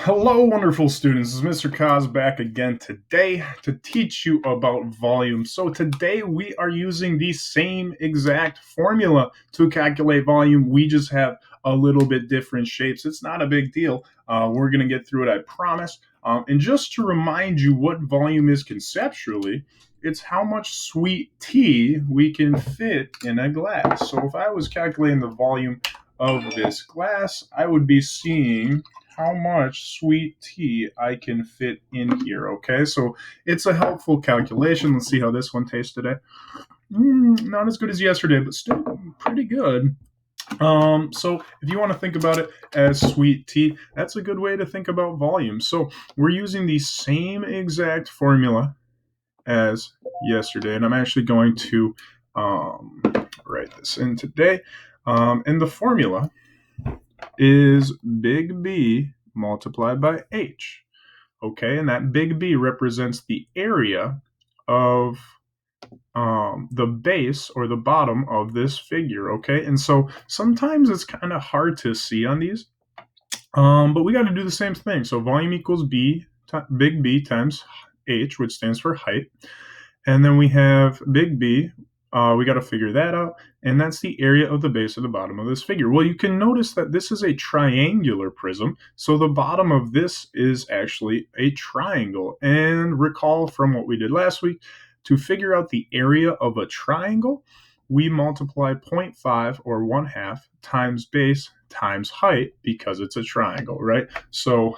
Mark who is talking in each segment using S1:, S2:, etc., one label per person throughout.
S1: Hello, wonderful students. This is Mr. Kaz back again today to teach you about volume. So today we are using the same exact formula to calculate volume. We just have a little bit different shapes. It's not a big deal. We're going to get through it, I promise. And just to remind you what volume is conceptually, it's how much sweet tea we can fit in a glass. So if I was calculating the volume of this glass, I would be seeing how much sweet tea I can fit in here. Okay, so it's a helpful calculation. Let's see how this one tastes today. Not as good as yesterday, but still pretty good. So if you want to think about it as sweet tea, that's a good way to think about volume. So we're using the same exact formula as yesterday, and I'm actually going to write this in today. And the formula is big B multiplied by H. Okay, and that big B represents the area of the base or the bottom of this figure. Okay, and so sometimes it's kind of hard to see on these, but we got to do the same thing. So volume equals big B times H, which stands for height. And then we have big B. We got to figure that out. And that's the area of the base of the bottom of this figure. Well, you can notice that this is a triangular prism. So the bottom of this is actually a triangle. And recall from what we did last week, to figure out the area of a triangle, we multiply 0.5 or 1/2 times base times height because it's a triangle, right? So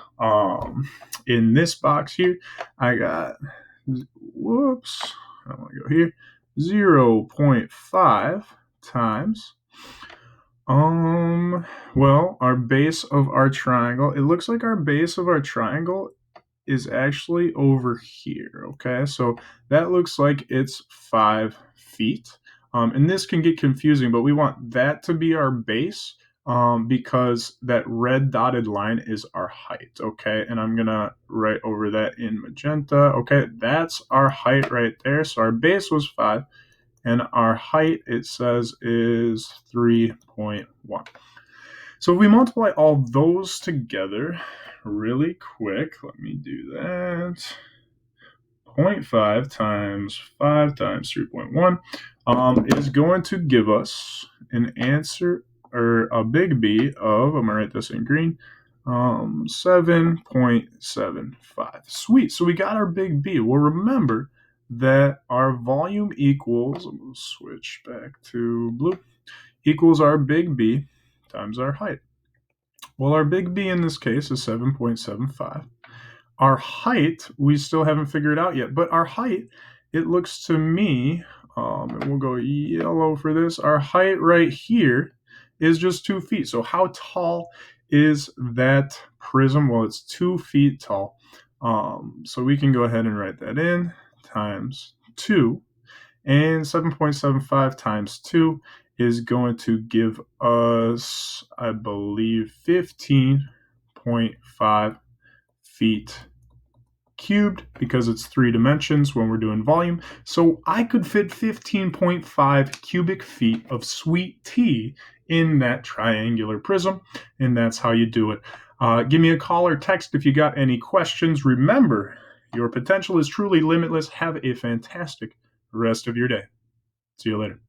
S1: in this box here, I got whoops, I want to go here, 0.5 times, well, our base of our triangle, it looks like our base of our triangle is actually over here, okay? So that looks like it's 5 feet. And this can get confusing, but we want that to be our base because that red dotted line is our height, okay? And I'm gonna write over that in magenta. Okay, that's our height right there. So our base was 5, and our height, it says, is 3.1. So if we multiply all those together really quick, let me do that. 0.5 times 5 times 3.1 is going to give us an answer, or a big B of, I'm going to write this in green, 7.75. Sweet. So we got our big B. Well, remember that our volume equals, I'm going to switch back to blue, equals our big B times our height. Well, our big B in this case is 7.75. Our height, we still haven't figured out yet, but our height, it looks to me, and we'll go yellow for this, our height right here is just 2 feet. So how tall is that prism? Well, it's 2 feet tall. So we can go ahead and write that in, times 2. And 7.75 times 2 is going to give us, I believe, 15.5 feet cubed, because it's 3 dimensions when we're doing volume. So I could fit 15.5 cubic feet of sweet tea in that triangular prism, and that's how you do it. Give me a call or text if you got any questions. Remember, your potential is truly limitless. Have a fantastic rest of your day. See you later.